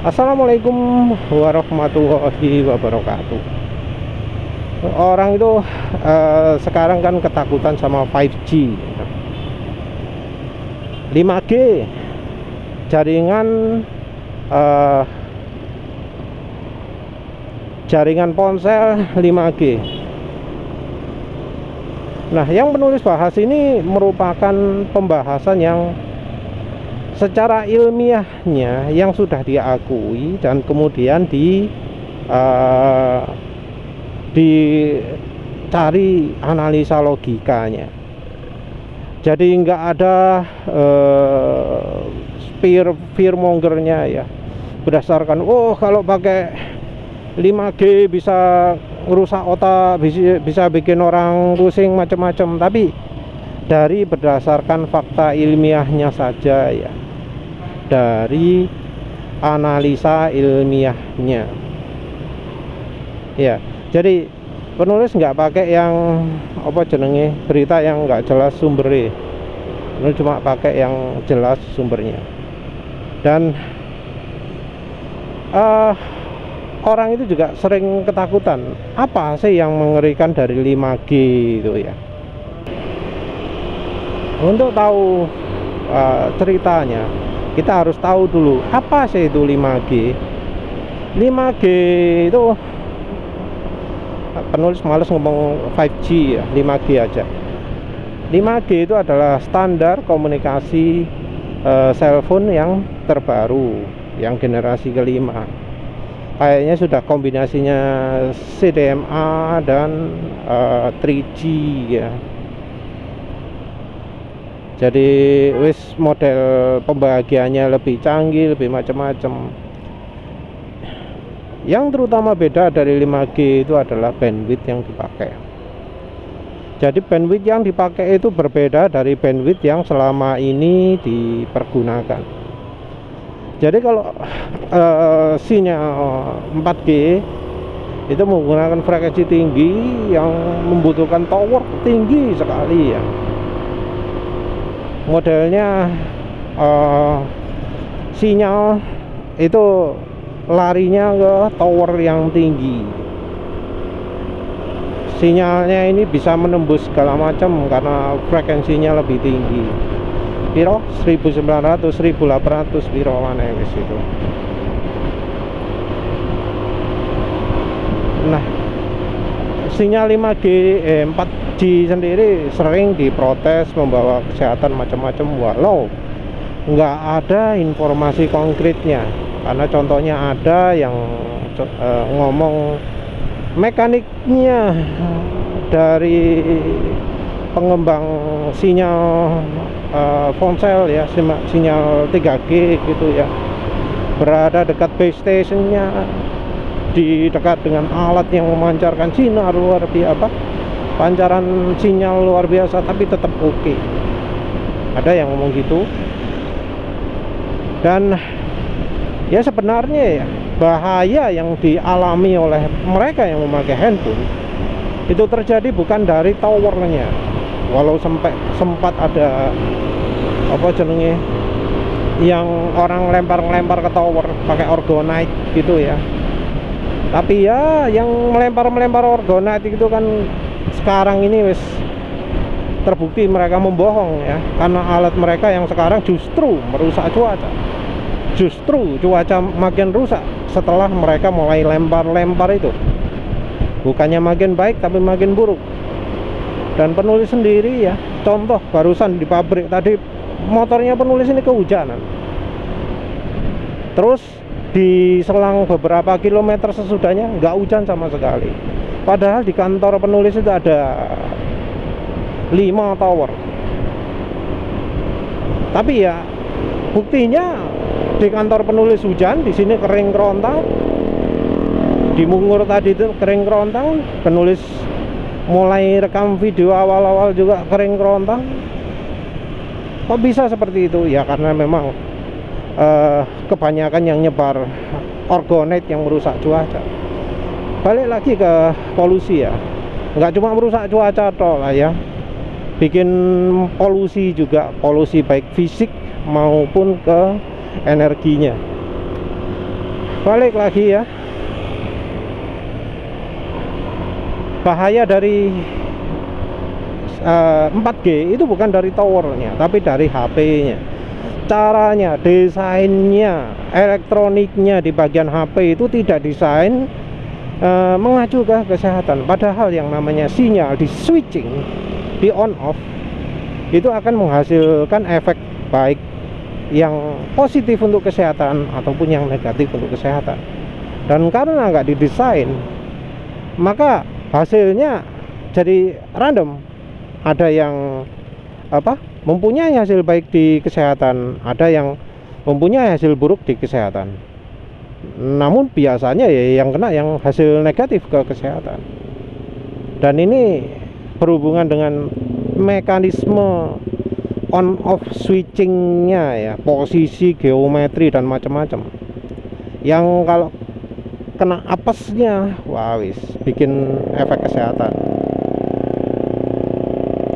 Assalamualaikum warahmatullahi wabarakatuh. Orang itu sekarang kan ketakutan sama 5G, 5G, jaringan ponsel 5G. Nah, yang penulis bahas ini merupakan pembahasan yang secara ilmiahnya yang sudah diakui dan kemudian dicari analisa logikanya. Jadi nggak ada fear mongernya ya, berdasarkan kalau pakai 5G bisa ngerusak otak, bisa bikin orang pusing macam-macam. Tapi dari berdasarkan fakta ilmiahnya saja ya, dari analisa ilmiahnya ya. Jadi penulis nggak pakai yang berita yang nggak jelas sumbernya, ini cuma pakai yang jelas sumbernya. Dan orang itu juga sering ketakutan, apa sih yang mengerikan dari 5G itu ya. Untuk tahu ceritanya, kita harus tahu dulu apa sih itu 5G. 5G itu, penulis males ngomong 5G ya, 5G aja. 5G itu adalah standar komunikasi cellphone yang terbaru, yang generasi kelima. Kayaknya sudah kombinasinya CDMA dan 3G ya. Jadi model pembagiannya lebih canggih, lebih macam-macam. Yang terutama beda dari 5G itu adalah bandwidth yang dipakai. Jadi bandwidth yang dipakai itu berbeda dari bandwidth yang selama ini dipergunakan. Jadi kalau sinyal 4G itu menggunakan frekuensi tinggi yang membutuhkan tower tinggi sekali ya. Modelnya sinyal itu larinya ke tower yang tinggi. Sinyalnya ini bisa menembus segala macam karena frekuensinya lebih tinggi. Piro 1900, 1800 piro mana wis itu. Nah, sinyal 5G 4G sendiri sering diprotes membawa kesehatan macam-macam, walau nggak ada informasi konkretnya. Karena contohnya ada yang ngomong mekaniknya dari pengembang sinyal ponsel ya, sinyal 3G gitu ya, berada dekat base stationnya, di dekat dengan alat yang memancarkan sinar luar biasa, pancaran sinyal luar biasa, tapi tetap oke. Ada yang ngomong gitu. Dan ya sebenarnya ya, bahaya yang dialami oleh mereka yang memakai handphone itu terjadi bukan dari towernya, walau sempat ada yang orang lempar ke tower pakai orgonite gitu ya. Tapi ya yang melempar orgonite itu kan sekarang ini wis terbukti mereka membohong ya, karena alat mereka yang sekarang justru merusak cuaca. Justru cuaca makin rusak setelah mereka mulai lempar itu. Bukannya makin baik tapi makin buruk. Dan penulis sendiri ya, contoh barusan di pabrik tadi, motornya penulis ini kehujanan. Terus di selang beberapa kilometer sesudahnya nggak hujan sama sekali. Padahal di kantor penulis itu ada 5 tower. Tapi ya buktinya di kantor penulis hujan, di sini kering kerontang. Di Mungur tadi itu kering kerontang. Penulis mulai rekam video awal-awal juga kering kerontang. Kok bisa seperti itu? Ya karena memang kebanyakan yang nyebar orgonite yang merusak cuaca. Balik lagi ke polusi ya, nggak cuma merusak cuaca toh lah ya, bikin polusi juga, polusi baik fisik maupun ke energinya. balik lagi ya, bahaya dari 4G itu bukan dari towernya, tapi dari HP-nya. Caranya, desainnya, elektroniknya di bagian HP itu tidak desain mengacu ke kesehatan. Padahal yang namanya sinyal di switching, di on off, itu akan menghasilkan efek baik yang positif untuk kesehatan ataupun yang negatif untuk kesehatan. Dan karena nggak didesain, maka hasilnya jadi random. Ada yang mempunyai hasil baik di kesehatan, ada yang mempunyai hasil buruk di kesehatan. Namun biasanya ya yang kena yang hasil negatif ke kesehatan. Dan ini berhubungan dengan mekanisme on off switchingnya ya, posisi, geometri dan macam-macam. Yang kalau kena apesnya, wah wis bikin efek kesehatan.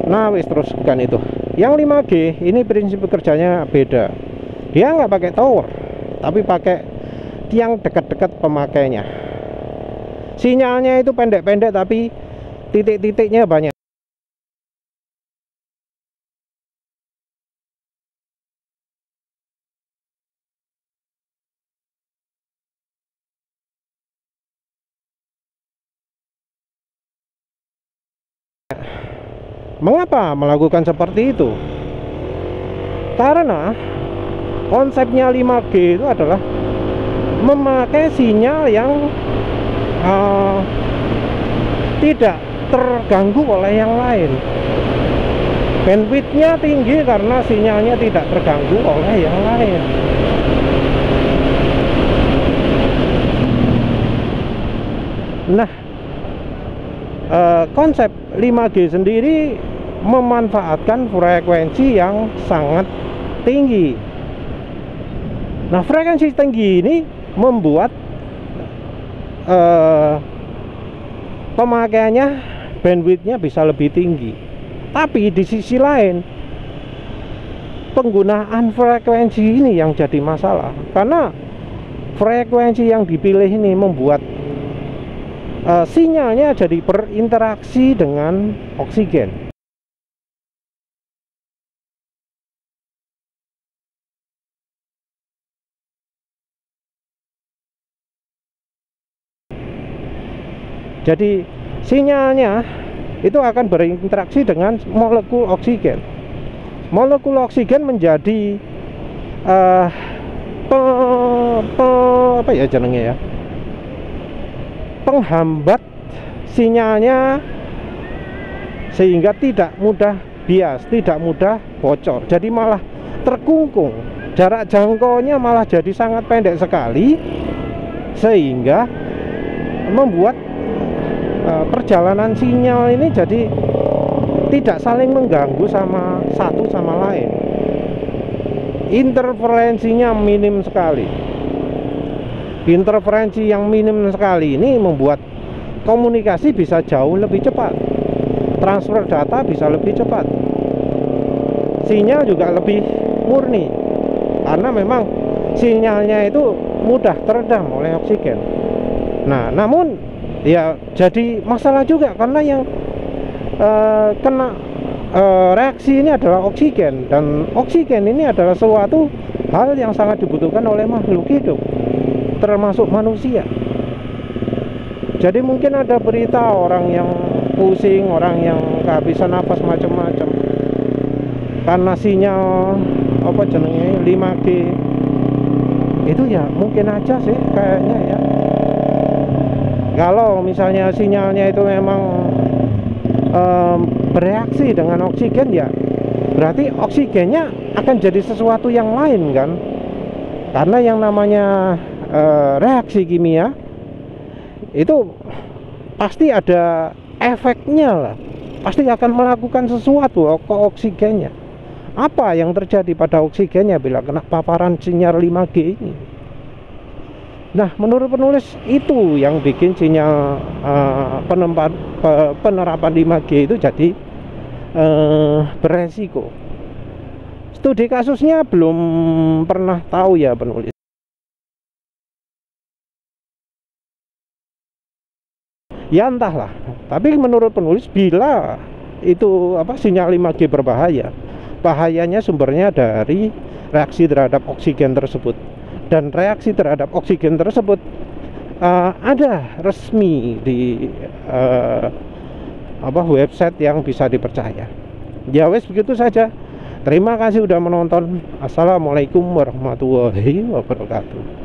Nah wis, terus bukan itu. Yang 5G ini prinsip kerjanya beda. Dia nggak pakai tower, tapi pakai tiang dekat-dekat pemakainya. Sinyalnya itu pendek-pendek tapi titik-titiknya banyak. Mengapa melakukan seperti itu? Karena konsepnya 5G itu adalah memakai sinyal yang tidak terganggu oleh yang lain. Bandwidthnya tinggi karena sinyalnya tidak terganggu oleh yang lain. Nah, konsep 5G sendiri memanfaatkan frekuensi yang sangat tinggi. Nah, frekuensi tinggi ini membuat pemakaiannya, bandwidthnya bisa lebih tinggi. Tapi di sisi lain, penggunaan frekuensi ini yang jadi masalah, karena frekuensi yang dipilih ini membuat sinyalnya jadi berinteraksi dengan oksigen. Jadi sinyalnya itu akan berinteraksi dengan molekul oksigen. Molekul oksigen menjadi apa ya jenenge ya, penghambat sinyalnya, sehingga tidak mudah bias, tidak mudah bocor. Jadi malah terkungkung, jarak jangkaunya malah jadi sangat pendek sekali, sehingga membuat perjalanan sinyal ini jadi tidak saling mengganggu sama satu sama lain. Interferensinya minim sekali. Interferensi yang minim sekali ini membuat komunikasi bisa jauh lebih cepat, transfer data bisa lebih cepat, sinyal juga lebih murni, karena memang sinyalnya itu mudah teredam oleh oksigen. Nah, namun ya jadi masalah juga karena yang kena reaksi ini adalah oksigen, dan oksigen ini adalah suatu hal yang sangat dibutuhkan oleh makhluk hidup, termasuk manusia. Jadi mungkin ada berita orang yang pusing, orang yang kehabisan napas macam-macam karena sinyal apa jenenge 5G itu, ya mungkin aja sih kayaknya ya. Kalau misalnya sinyalnya itu memang bereaksi dengan oksigen, ya berarti oksigennya akan jadi sesuatu yang lain kan, karena yang namanya reaksi kimia itu pasti ada efeknya lah, pasti akan melakukan sesuatu ke oksigennya. Apa yang terjadi pada oksigennya bila kena paparan sinyal 5G ini? Nah, menurut penulis itu yang bikin sinyal penerapan 5G itu jadi beresiko. Studi kasusnya belum pernah tahu ya penulis. Ya entahlah. Tapi menurut penulis, bila itu sinyal 5G berbahaya, bahayanya sumbernya dari reaksi terhadap oksigen tersebut. Dan reaksi terhadap oksigen tersebut ada resmi di website yang bisa dipercaya. Ya wes, begitu saja. Terima kasih sudah menonton. Assalamualaikum warahmatullahi wabarakatuh.